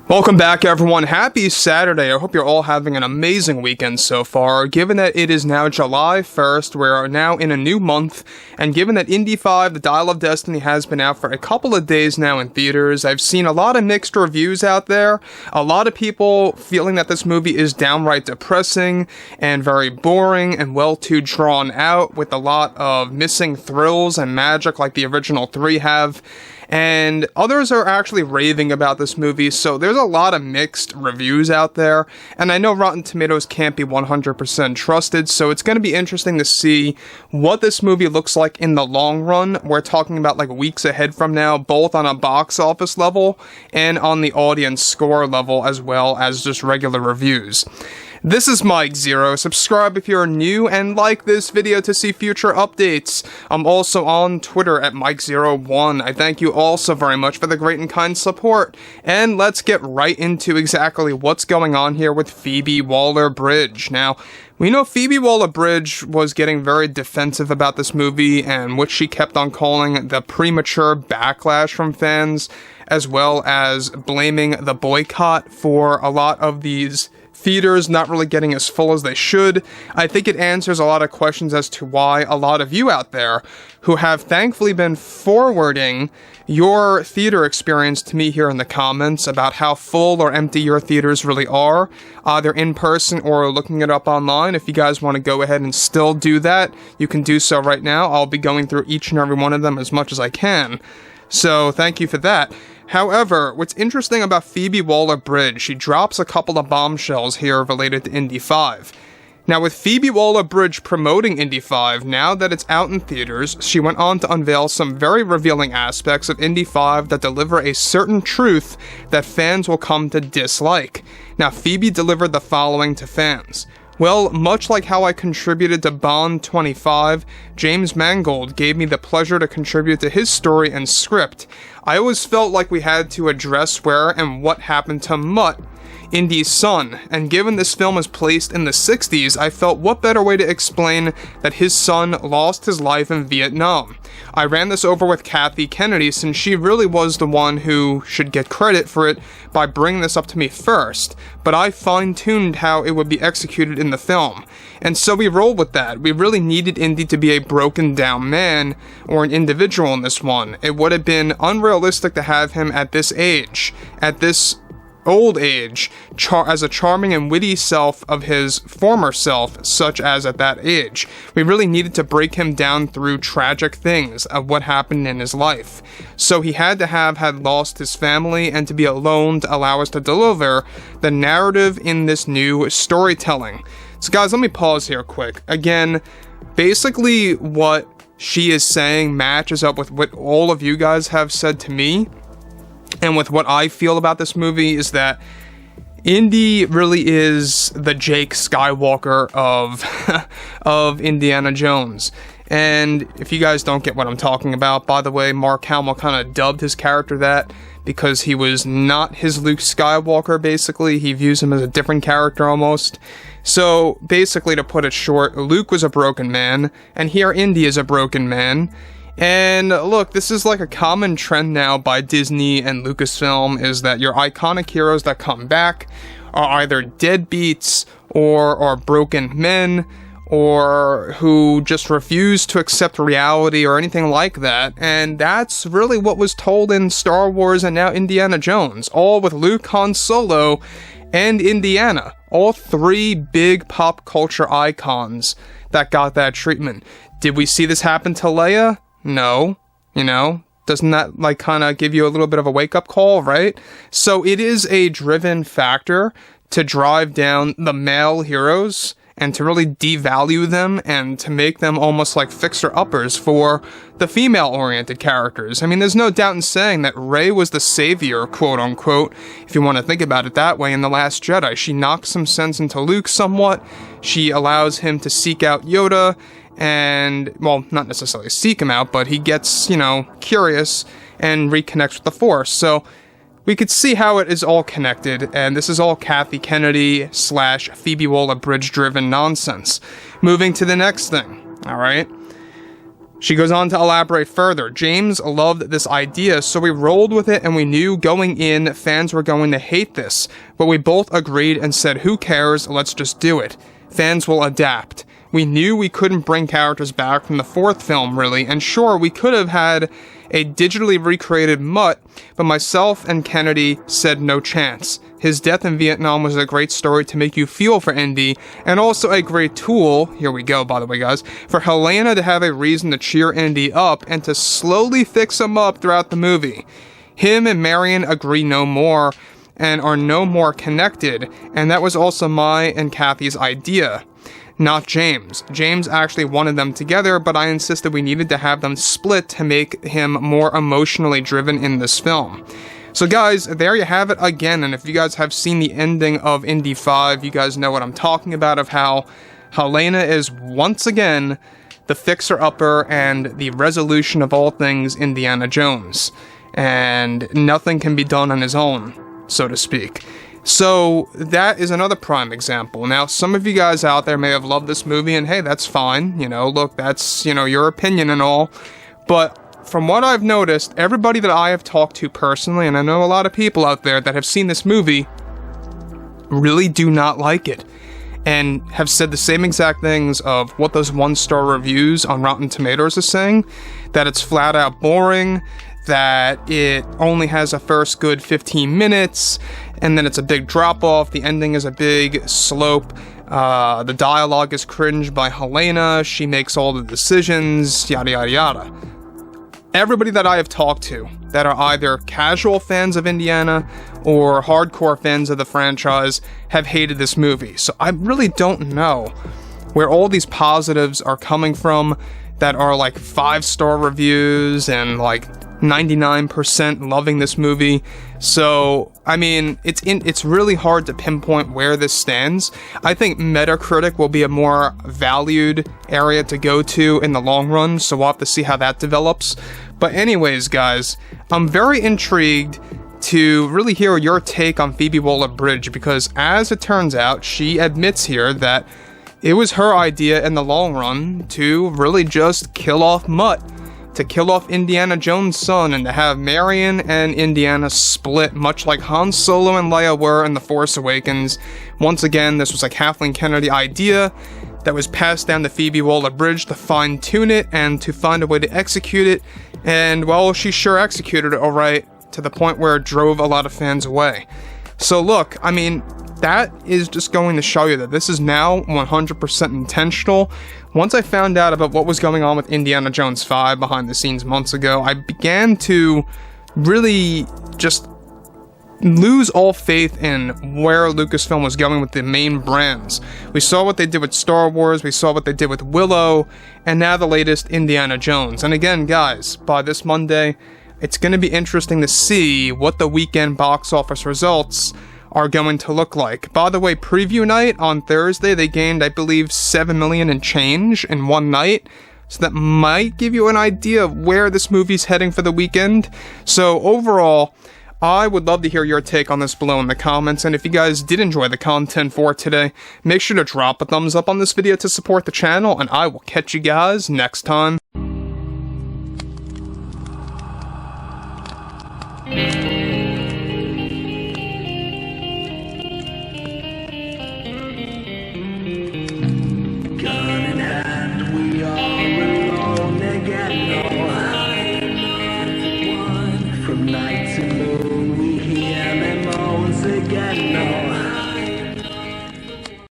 Welcome back, everyone. Happy Saturday. I hope you're all having an amazing weekend so far. Given that it is now July 1st, we're now in a new month, and given that Indy 5, The Dial of Destiny, has been out for a couple of days now in theaters, I've seen a lot of mixed reviews out there. A lot of people feeling that this movie is downright depressing and very boring and well too drawn out, with a lot of missing thrills and magic like the original three have. And others are actually raving about this movie, so there's a lot of mixed reviews out there, and I know Rotten Tomatoes can't be 100% trusted, so it's going to be interesting to see what this movie looks like in the long run. We're talking about like weeks ahead from now, both on a box office level and on the audience score level, as well as just regular reviews. This is Mike Zero. Subscribe if you're new and like this video to see future updates. I'm also on Twitter at Mike01. I thank you all so very much for the great and kind support. And let's get right into exactly what's going on here with Phoebe Waller-Bridge. Now, we know Phoebe Waller-Bridge was getting very defensive about this movie, and what she kept on calling the premature backlash from fans, as well as blaming the boycott for a lot of these theaters not really getting as full as they should. I think it answers a lot of questions as to why a lot of you out there who have thankfully been forwarding your theater experience to me here in the comments about how full or empty your theaters really are, either in person or looking it up online. If you guys want to go ahead and still do that, you can do so right now. I'll be going through each and every one of them as much as I can. So thank you for that. However, what's interesting about Phoebe Waller-Bridge, she drops a couple of bombshells here related to Indy 5. Now, with Phoebe Waller-Bridge promoting Indy 5, now that it's out in theaters, she went on to unveil some very revealing aspects of Indy 5 that deliver a certain truth that fans will come to dislike. Now, Phoebe delivered the following to fans. Well, much like how I contributed to Bond 25, James Mangold gave me the pleasure to contribute to his story and script. I always felt like we had to address where and what happened to Mutt, Indy's son, and given this film is placed in the 60s, I felt what better way to explain that his son lost his life in Vietnam. I ran this over with Kathy Kennedy since she really was the one who should get credit for it by bringing this up to me first, but I fine-tuned how it would be executed in the film. And so we rolled with that. We really needed Indy to be a broken down man, or an individual in this one. It would have been unrealistic to have him at this age, at this old age, as a charming and witty self of his former self, such as at that age. We really needed to break him down through tragic things of what happened in his life. So he had to have had lost his family and to be alone to allow us to deliver the narrative in this new storytelling. So guys, let me pause here quick. Again, basically what she is saying matches up with what all of you guys have said to me. And with what I feel about this movie is that Indy really is the Jake Skywalker of Indiana Jones. And if you guys don't get what I'm talking about, by the way, Mark Hamill kind of dubbed his character that because he was not his Luke Skywalker, basically. He views him as a different character almost. So basically, to put it short, Luke was a broken man, and here Indy is a broken man. And look, this is like a common trend now by Disney and Lucasfilm, is that your iconic heroes that come back are either deadbeats or are broken men, or who just refuse to accept reality or anything like that. And that's really what was told in Star Wars and now Indiana Jones, all with Luke, Han Solo, and Indiana. All three big pop culture icons that got that treatment. Did we see this happen to Leia? No, doesn't that like kind of give you a little bit of a wake-up call, right? So it is a driven factor to drive down the male heroes and to really devalue them and to make them almost like fixer-uppers for the female-oriented characters. I mean, there's no doubt in saying that Rey was the savior, quote-unquote, if you want to think about it that way, in The Last Jedi. She knocks some sense into Luke somewhat. She allows him to seek out Yoda and, well, not necessarily seek him out, but he gets, curious and reconnects with the Force. So we could see how it is all connected, and this is all Kathy Kennedy / Phoebe Waller-Bridge driven nonsense. Moving to the next thing, alright? She goes on to elaborate further. James loved this idea, so we rolled with it and we knew going in fans were going to hate this. But we both agreed and said, who cares, let's just do it. Fans will adapt. We knew we couldn't bring characters back from the fourth film, really, and sure, we could have had a digitally recreated Mutt, but myself and Kennedy said no chance. His death in Vietnam was a great story to make you feel for Indy, and also a great tool, here we go by the way guys, for Helena to have a reason to cheer Indy up and to slowly fix him up throughout the movie. Him and Marion agree no more, and are no more connected, and that was also my and Kathy's idea. Not James. James actually wanted them together, but I insisted we needed to have them split to make him more emotionally driven in this film. So guys, there you have it again, and if you guys have seen the ending of Indy 5, you guys know what I'm talking about, of how Helena is once again the fixer-upper and the resolution of all things Indiana Jones. And nothing can be done on his own, so to speak. So that is another prime example. Now, some of you guys out there may have loved this movie, and hey, that's fine. You know, look, that's, you know, your opinion and all. But from what I've noticed, everybody that I have talked to personally, and I know a lot of people out there that have seen this movie, really do not like it. And have said the same exact things of what those 1-star reviews on Rotten Tomatoes are saying. That it's flat out boring, that it only has a first good 15 minutes, and then it's a big drop-off, the ending is a big slope, the dialogue is cringe by Helena, she makes all the decisions, yada yada yada. Everybody that I have talked to that are either casual fans of Indiana or hardcore fans of the franchise have hated this movie, so I really don't know where all these positives are coming from that are like 5-star reviews and like 99% loving this movie. So, I mean, it's really hard to pinpoint where this stands. I think Metacritic will be a more valued area to go to in the long run, so we'll have to see how that develops. But anyways, guys, I'm very intrigued to really hear your take on Phoebe Waller-Bridge, because as it turns out, she admits here that it was her idea in the long run to really just kill off Mutt, to kill off Indiana Jones' son, and to have Marion and Indiana split, much like Han Solo and Leia were in The Force Awakens. Once again, this was a Kathleen Kennedy idea that was passed down to Phoebe Waller-Bridge to fine-tune it and to find a way to execute it, and, well, she sure executed it alright, to the point where it drove a lot of fans away. So look, I mean, that is just going to show you that this is now 100% intentional. Once I found out about what was going on with Indiana Jones 5 behind the scenes months ago, I began to really just lose all faith in where Lucasfilm was going with the main brands. We saw what they did with Star Wars, we saw what they did with Willow, and now the latest Indiana Jones. And again, guys, by this Monday, it's going to be interesting to see what the weekend box office results are going to look like. By the way, preview night on Thursday, they gained, I believe, 7 million and change in one night. So that might give you an idea of where this movie's heading for the weekend. So overall, I would love to hear your take on this below in the comments. And if you guys did enjoy the content for today, make sure to drop a thumbs up on this video to support the channel. And I will catch you guys next time.